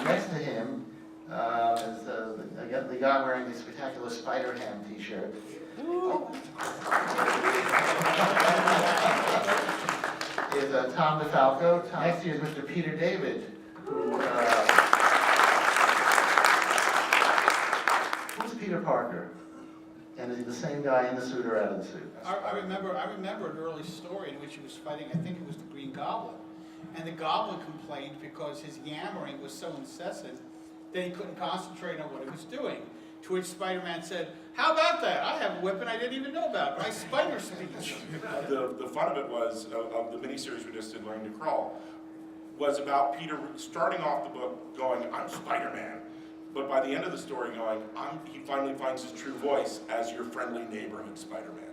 Next to him is the guy wearing the spectacular Spider-Ham t-shirt. Is Tom DeFalco. Next to you is Mr. Peter David, who's Peter Parker? And is he the same guy in the suit or out of the suit? I remember an early story in which he was fighting, I think it was the Green Goblin. And the Goblin complained because his yammering was so incessant that he couldn't concentrate on what he was doing. To which Spider-Man said, "How about that? I have a weapon I didn't even know about, my spider speech." The fun of it was, of the miniseries we just did, Learning to Crawl, was about Peter starting off the book going, "I'm Spider-Man." But by the end of the story going, he finally finds his true voice as your friendly neighborhood Spider-Man.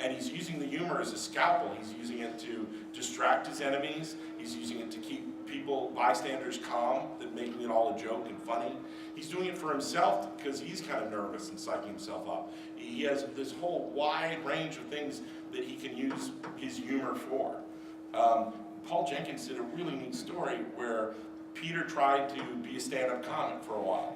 And he's using the humor as a scalpel. He's using it to distract his enemies. He's using it to keep bystanders calm, that making it all a joke and funny. He's doing it for himself because he's kind of nervous and psyching himself up. He has this whole wide range of things that he can use his humor for. Paul Jenkins did a really neat story where Peter tried to be a stand-up comic for a while.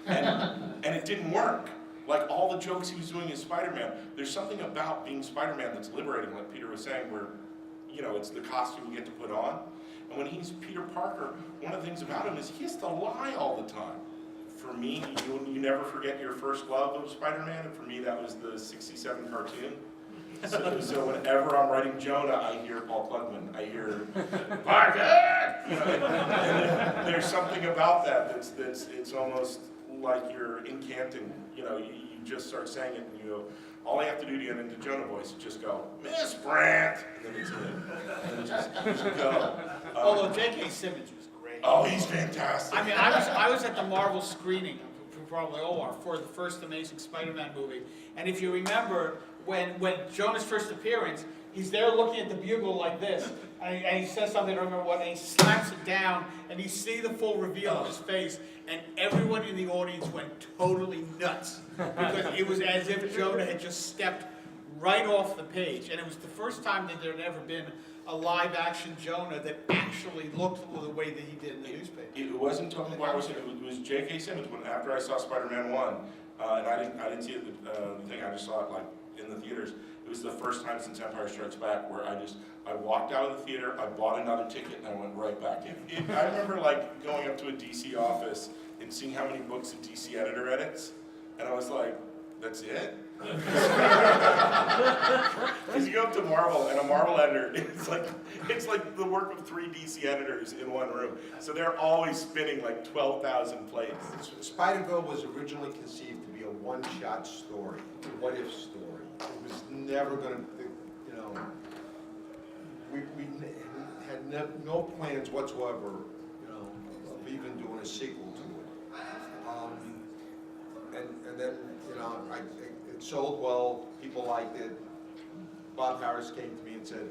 And it didn't work. Like all the jokes he was doing as Spider-Man, there's something about being Spider-Man that's liberating, like Peter was saying, where, it's the costume you get to put on. And when he's Peter Parker, one of the things about him is he has to lie all the time. For me, you never forget your first love of Spider-Man, and for me that was the '67 cartoon. So whenever I'm writing Jonah, I hear Paul Klugman, I hear Parker! And there's something about that it's almost like you're incanting. You just start saying it and you go, all I have to do to get into Jonah voice is just go, "Miss Brandt," and then it's it. And then just go. Although J.K. Simmons was great. Oh, he's fantastic. I mean, I was at the Marvel screening, probably for the first Amazing Spider-Man movie, and if you remember, when Jonah's first appearance, he's there looking at the bugle like this, and he says something, I don't remember what, and he slaps it down, and you see the full reveal of his face, and everyone in the audience went totally nuts, because it was as if Jonah had just stepped right off the page, and it was the first time that there had ever been a live-action Jonah that actually looked the way that he did in the newspaper. It wasn't Tobey Maguire, it was J.K. Simmons. After I saw Spider-Man 1, and I didn't see it, the thing, I just saw it like in the theaters. It was the first time since Empire Strikes Back where I walked out of the theater, I bought another ticket, and I went right back in. I remember like going up to a DC office and seeing how many books a DC editor edits, and I was like, that's it? Because you go up to Marvel, and a Marvel editor, it's like the work of 3 DC editors in one room. So they're always spinning like 12,000 plates. Spider-Girl was originally conceived to be a one-shot story, a what-if story. It was never going to, we had no plans whatsoever, of even doing a sequel to it. And then, it sold well, people liked it. Bob Harris came to me and said,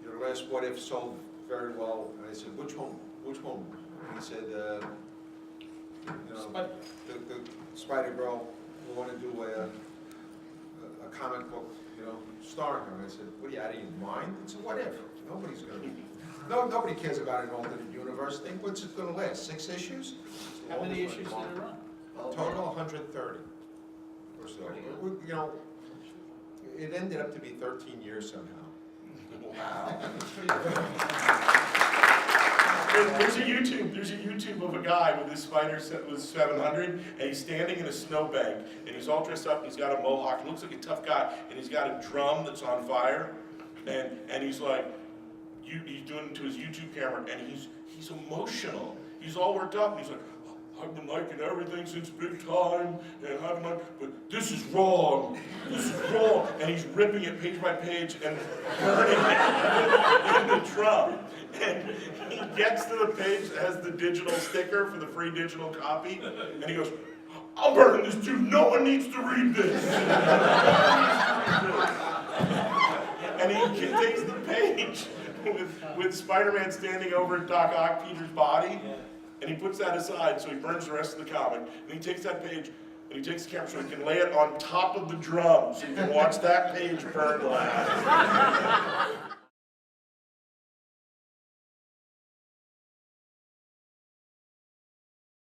your last What If sold very well. And I said, which one? And he said, the Spider-Girl, we want to do a comic book, starring her. And I said, what are you, out of your mind? It's a what if. Nobody's going to, nobody cares about an alternate universe thing. What's it going to last, 6 issues? How many issues did it run? Total 130 or so. It ended up to be 13 years somehow. Wow. There's a YouTube of a guy with his Spider 700, and he's standing in a snowbank, and he's all dressed up, and he's got a mohawk, and looks like a tough guy, and he's got a drum that's on fire, and he's like, he's doing it to his YouTube camera, and he's emotional. He's all worked up, and he's like, I've been liking everything since big time, and but this is wrong. This is wrong. And he's ripping it page by page and burning it in the drum. And he gets to the page that has the digital sticker for the free digital copy, and he goes, I'm burning this too. No one needs to read this. And he takes the page with Spider-Man standing over Doc Ock, Peter's body. And he puts that aside, so he burns the rest of the comic. And he takes that page, and he takes the camera so he can lay it on top of the drum, so you can watch that page burn last.